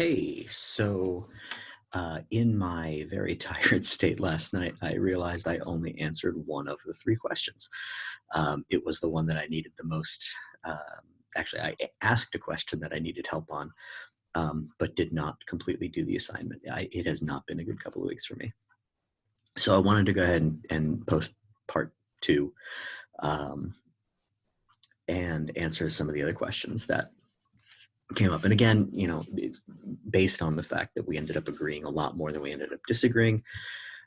Hey, in my very tired state last night, I realized I only answered one of the three questions. It was the one that I needed the most. Actually, asked a question that I needed help on, but did not completely do the assignment. It has not been a good couple of weeks for me. So I wanted to go ahead and post part two um, and answer some of the other questions that came up. And again, based on the fact that we ended up agreeing a lot more than we ended up disagreeing,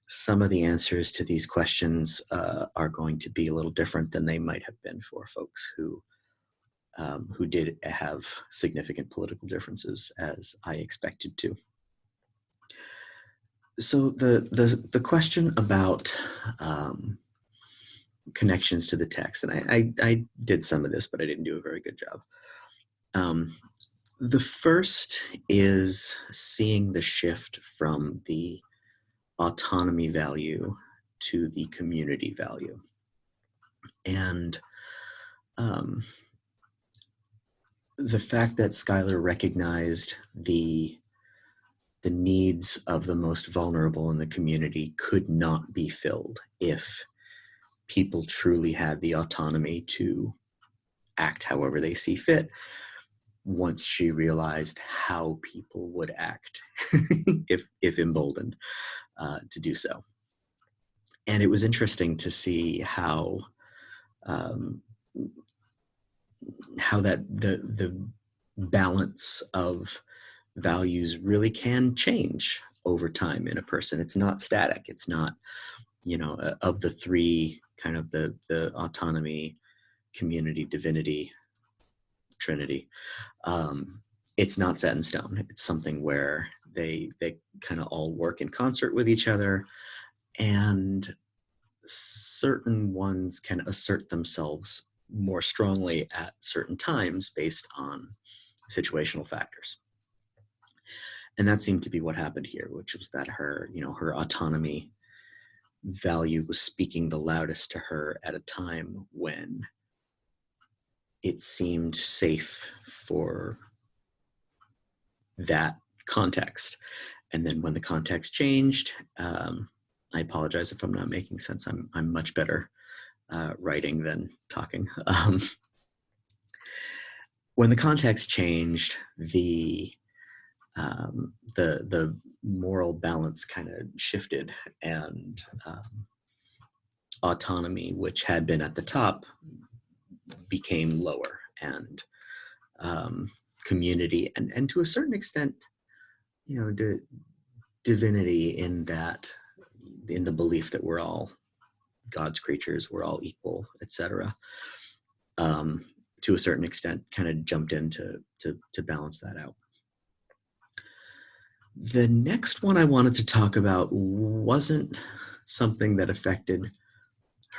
some of the answers to these questions are going to be a little different than they might have been for folks who did have significant political differences, as I expected to. So the question about connections to the text, and I did some of this, but I didn't do a very good job. The first is seeing the shift from the autonomy value to the community value. And the fact that Schuyler recognized the needs of the most vulnerable in the community could not be filled if people truly had the autonomy to act however they see fit. Once she realized how people would act if emboldened to do so. And it was interesting to see how that the balance of values really can change over time in a person. It's not static. It's not, of the three, kind of the autonomy, community, divinity, Trinity. It's not set in stone. It's something where they kind of all work in concert with each other, and certain ones can assert themselves more strongly at certain times based on situational factors. And that seemed to be what happened here, which was that her autonomy value was speaking the loudest to her at a time when it seemed safe for that context. And then when the context changed, I apologize if I'm not making sense. I'm much better writing than talking. When the context changed, the moral balance kind of shifted, and autonomy, which had been at the top, became lower, and community and to a certain extent, divinity, in the belief that we're all God's creatures, we're all equal, etc. To a certain extent, kind of jumped in to balance that out. The next one I wanted to talk about wasn't something that affected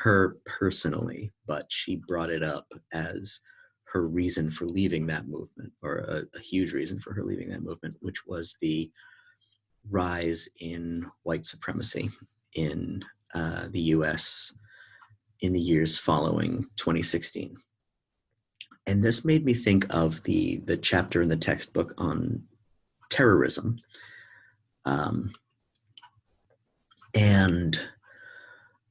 her personally, but she brought it up as her reason for leaving that movement, or a huge reason for her leaving that movement, which was the rise in white supremacy in the US in the years following 2016. And this made me think of the chapter in the textbook on terrorism. And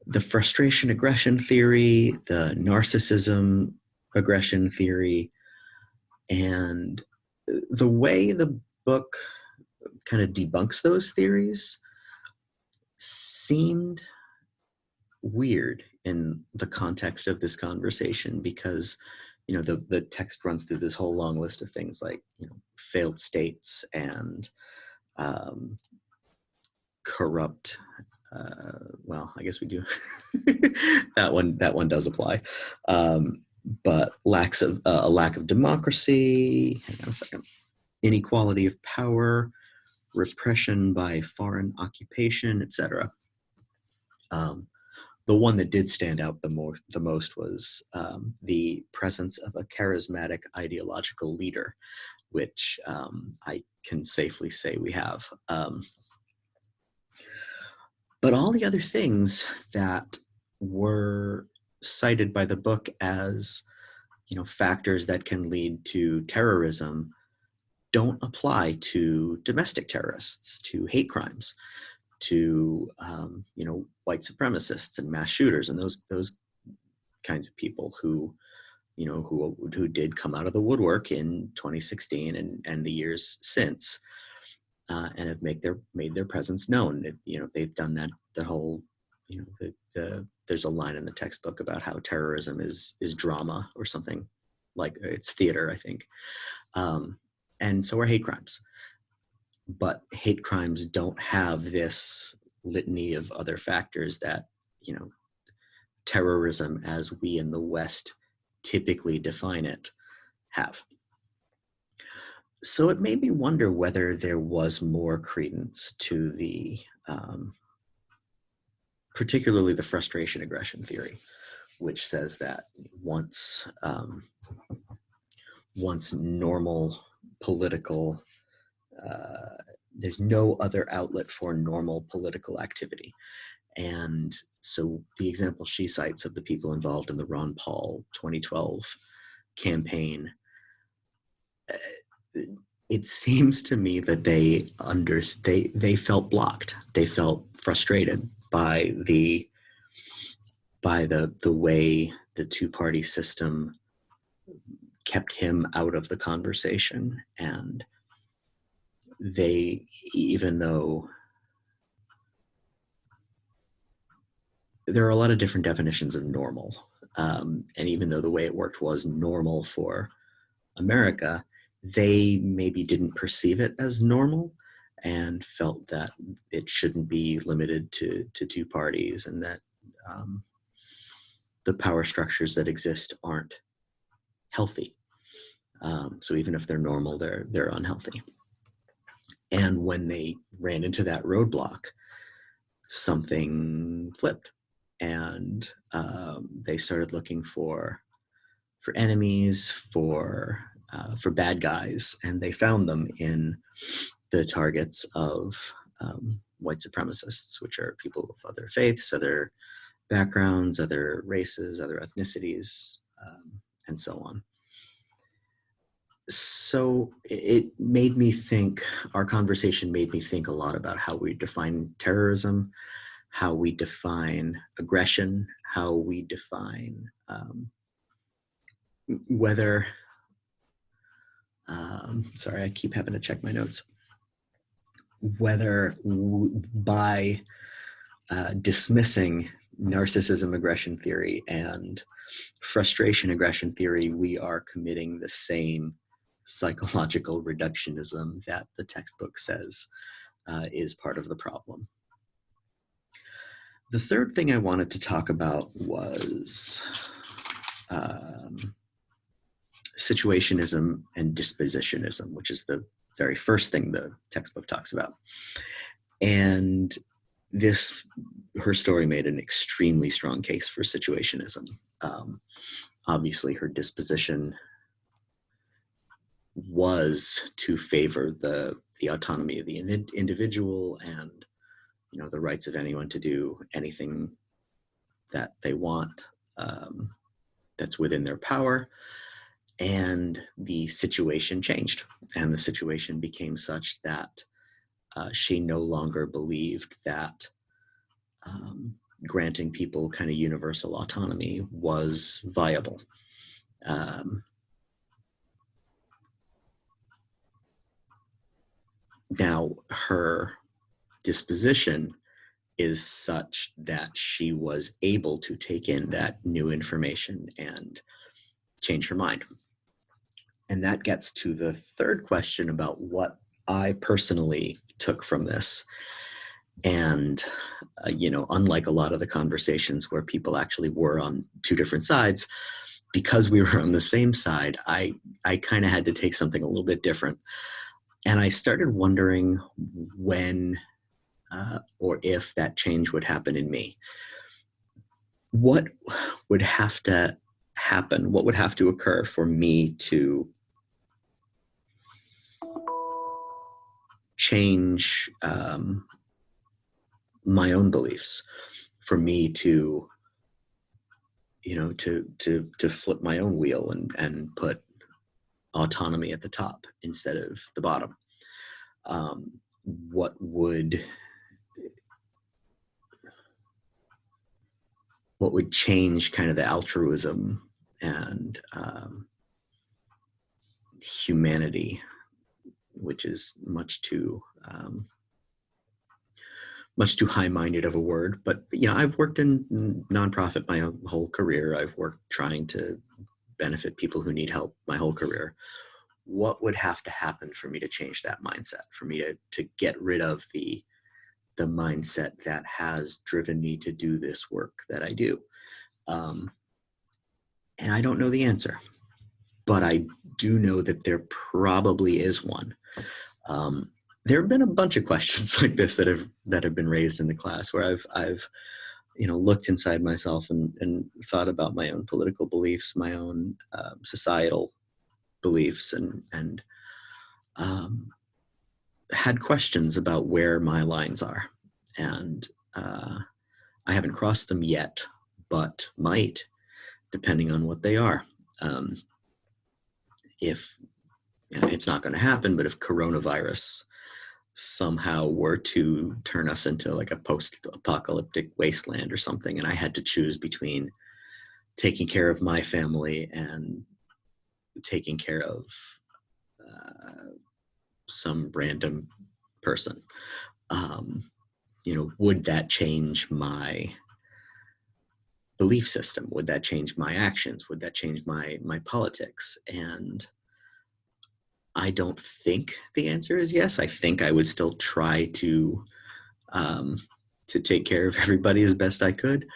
the frustration aggression theory, the narcissism aggression theory, and the way the book kind of debunks those theories seemed weird in the context of this conversation, because the text runs through this whole long list of things like failed states and corrupt. Well, I guess we do. that one does apply. But a lack of democracy. Hang on a second. Inequality of power, repression by foreign occupation, etc. The one that did stand out the most was the presence of a charismatic ideological leader, which I can safely say we have. But all the other things that were cited by the book as, factors that can lead to terrorism don't apply to domestic terrorists, to hate crimes, to white supremacists and mass shooters and those kinds of people who did come out of the woodwork in 2016 and the years since, and have made their presence known. They've done that. The whole, there's a line in the textbook about how terrorism is drama or something, like it's theater, I think. And so are hate crimes. But hate crimes don't have this litany of other factors that, terrorism as we in the West typically define it have. So it made me wonder whether there was more credence to the, particularly the frustration aggression theory, which says that once normal political, there's no other outlet for normal political activity. And so the example she cites of the people involved in the Ron Paul 2012 campaign, it seems to me that they felt blocked. They felt frustrated by the way the two-party system kept him out of the conversation. And even though there are a lot of different definitions of normal, and even though the way it worked was normal for America, they maybe didn't perceive it as normal and felt that it shouldn't be limited to two parties, and that the power structures that exist aren't healthy. So even if they're normal, they're unhealthy. And when they ran into that roadblock, something flipped, and they started looking for enemies, for bad guys, and they found them in the targets of white supremacists, which are people of other faiths, other backgrounds, other races, other ethnicities, and so on. So it made me think, our conversation made me think a lot about how we define terrorism, how we define aggression, how we define whether, sorry, I keep having to check my notes, whether by dismissing narcissism aggression theory and frustration aggression theory, we are committing the same psychological reductionism that the textbook says is part of the problem. The third thing I wanted to talk about was situationism and dispositionism, which is the very first thing the textbook talks about. And her story made an extremely strong case for situationism. Obviously, her disposition was to favor the autonomy of the individual and the rights of anyone to do anything that they want, that's within their power. And the situation changed, and the situation became such that she no longer believed that granting people kind of universal autonomy was viable. Now, her disposition is such that she was able to take in that new information and change her mind. And that gets to the third question about what I personally took from this. And, unlike a lot of the conversations where people actually were on two different sides, because we were on the same side, I kind of had to take something a little bit different. And I started wondering when or if that change would happen in me. What would have to happen? What would have to occur for me to change my own beliefs, for me to flip my own wheel and put autonomy at the top instead of the bottom? What would change kind of the altruism and humanity, which is much too high-minded of a word. But I've worked in nonprofit my whole career. I've worked trying to benefit people who need help my whole career. What would have to happen for me to change that mindset, for me to get rid of the mindset that has driven me to do this work that I do? And I don't know the answer, but I do know that there probably is one. There have been a bunch of questions like this that have been raised in the class, where I've looked inside myself and thought about my own political beliefs, my own societal beliefs, and had questions about where my lines are. And I haven't crossed them yet, but might, depending on what they are. If it's not going to happen, but if coronavirus somehow were to turn us into like a post-apocalyptic wasteland or something, and I had to choose between taking care of my family and taking care of some random person, would that change my belief system? Would that change my actions? Would that change my politics? And I don't think the answer is yes. I think I would still try to take care of everybody as best I could.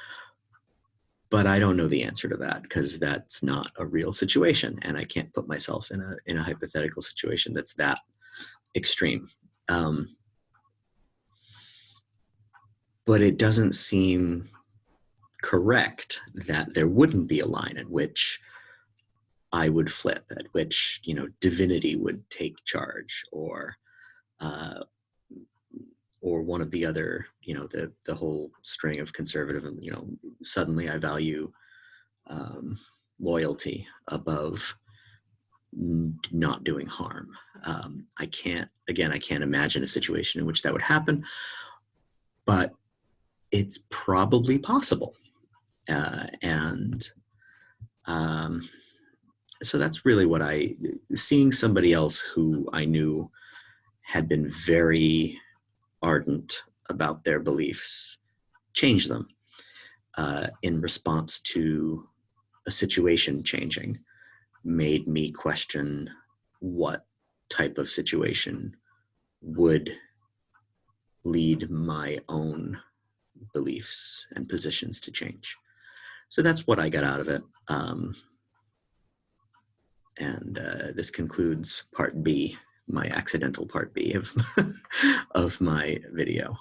But I don't know the answer to that, because that's not a real situation, and I can't put myself in a hypothetical situation that's that extreme. But it doesn't seem correct that there wouldn't be a line at which I would flip, at which divinity would take charge, or one of the other, the whole string of conservatism. Suddenly I value loyalty above not doing harm. I can't imagine a situation in which that would happen, but it's probably possible. So that's really what seeing somebody else who I knew had been very ardent about their beliefs, change them in response to a situation changing, made me question what type of situation would lead my own beliefs and positions to change. So that's what I got out of it. And this concludes part B, my accidental part B of of my video.